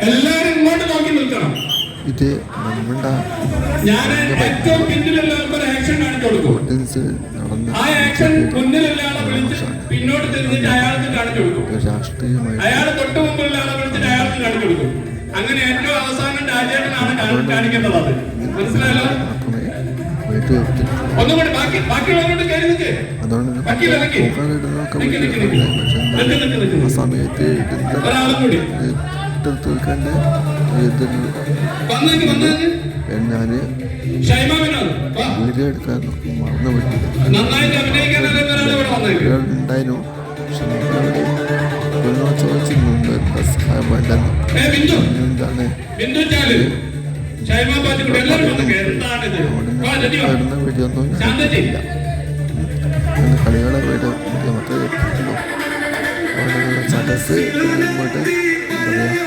എല്ലാരും ഇങ്ങോട്ട് നോക്കി നിൽക്കണം. ഇത് നമ്മുടെ ഞാൻ ഏറ്റവും പിന്നിലുള്ള ഒരു ആക്ഷൻ കാണിച്ചു കൊടുക്കും. ആ ആക്ഷൻ മുന്നിലുള്ള ആളെ വിളിച്ച് പിന്നോട്ട് തിരിഞ്ഞിട്ട് അയാൾക്ക് കാണിച്ചു കൊടുക്കും. അയാൾ തൊട്ട് മുമ്പുള്ള ആളെ വിളിച്ചിട്ട് അയാൾക്ക് കാണിച്ചു കൊടുക്കും. അങ്ങനെ ഏറ്റവും അവസാനം രാജേട്ടനാണ് കാണിക്കേണ്ടത്. അത് മനസ്സിലായല്ലോ? ഒന്നുകൂടി ബാക്കിയുള്ളവരോട് കയറി നിൽക്ക്. സമയത്ത് ഒരാളും കൂടി ഞാൻ വീഡിയോ എടുക്കാൻ മറന്നു ഉണ്ടായിരുന്നു. പക്ഷെ നമ്മളോട് ചോദിച്ചിരുന്നുണ്ട് എന്താ സഹായം വേണ്ടെന്ന്. എന്താണ് വീഡിയോ ഒന്നും ഇല്ല. കളികളെ വീഡിയോ മറ്റേ ചടസ്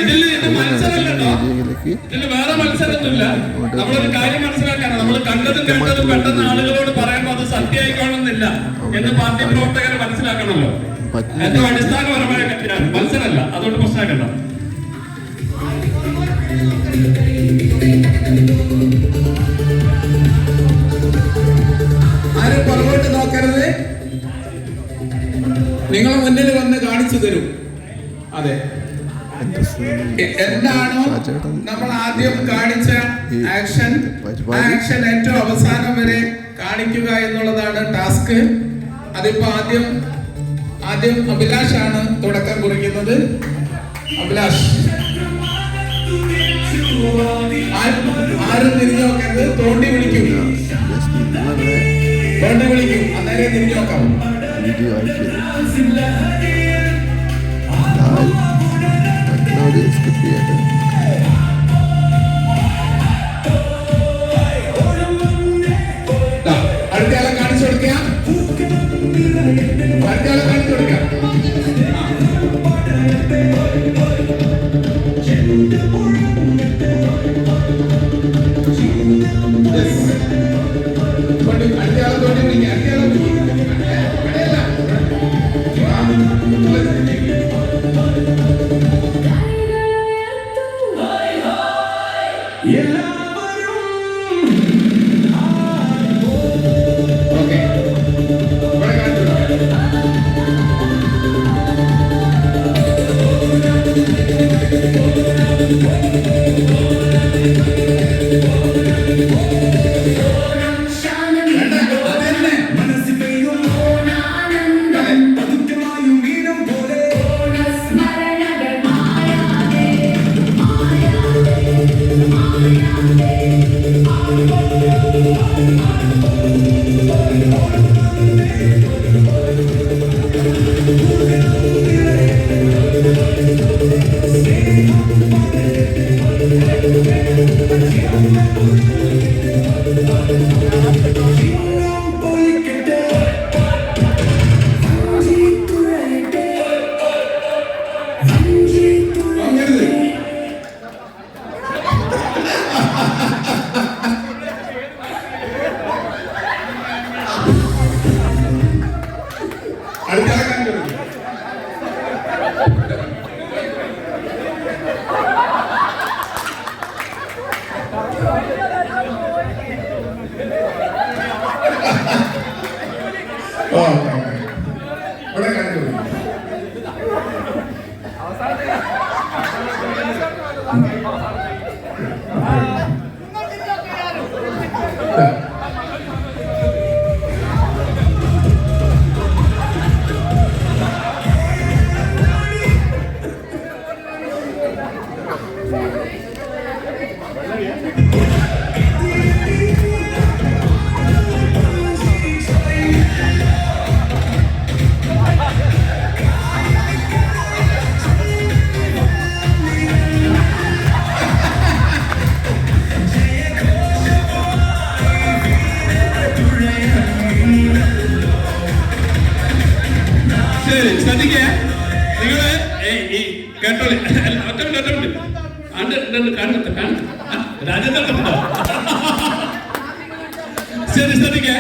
ഇതില് വേറെ മത്സരമൊന്നുമില്ല. നമ്മളൊരു കാര്യം മനസ്സിലാക്കാണ്. നമ്മൾ കണ്ടതും കേട്ടതും പെട്ടെന്ന് ആളുകളോട് പറയുമ്പോൾ അത് സത്യമായിക്കോണമെന്നില്ല എന്ന് പാർട്ടി പ്രവർത്തകർ മനസ്സിലാക്കണമല്ലോ. ഏറ്റവും അടിസ്ഥാനപരമായ കാര്യമാണ്, മത്സരമല്ല. അതുകൊണ്ട് പ്രശ്നമാക്കണ്ട. ആരും പുറകോട്ട് നോക്കരുത്. നിങ്ങളെ മുന്നിൽ വന്ന് കാണിച്ചു തരും. അതെ, എന്താണോ നമ്മൾ ആദ്യം കാണിച്ച ആക്ഷൻ ഏറ്റവും അവസാനം വരെ കാണിക്കുക എന്നുള്ളതാണ് ടാസ്ക്. അതിപ്പോ ആദ്യം അഭിലാഷാണ് തുടക്കം കുറിക്കുന്നത്. അഭിലാഷ്, ആരും തിരിഞ്ഞു നോക്കരുത്. തോണ്ടി വിളിക്കും, അന്നേരം തിരിഞ്ഞു നോക്കാം. സ്കിപ്പ് ചെയ്യട്ടെ. അടുത്തയാളെ കാണിച്ചു കൊടുക്കാം. ശ്രദ്ധിക്കേ, നിങ്ങള് കേട്ടോളി. രാജ്യത്തെ ശരി, ശ്രദ്ധിക്കേ.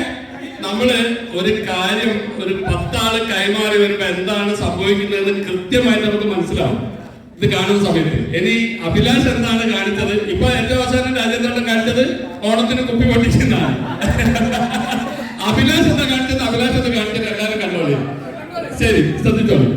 നമ്മള് ഒരു കാര്യം ഒരു 10 ആള് കൈമാറി വരുമ്പോ എന്താണ് സംഭവിക്കുന്നതെന്ന് കൃത്യമായിട്ട് നമുക്ക് മനസ്സിലാവും ഇത് കാണുന്ന സമയത്ത്. ഇനി അഭിലാഷ് എന്താണ് കാണിച്ചത്? ഇപ്പൊ ഏറ്റവും അവസാനം രാജേന്ദ്രൻ കാണിച്ചത് ഓണത്തിന് കുപ്പി പൊട്ടിക്കുന്നതാണ്. അഭിലാഷ് എന്താ കാണിച്ചത്? അഭിലാഷ് എന്താ കാണിച്ചത്? എല്ലാവരും കണ്ടോളി. ശരി, ശ്രദ്ധിച്ചോളൂ.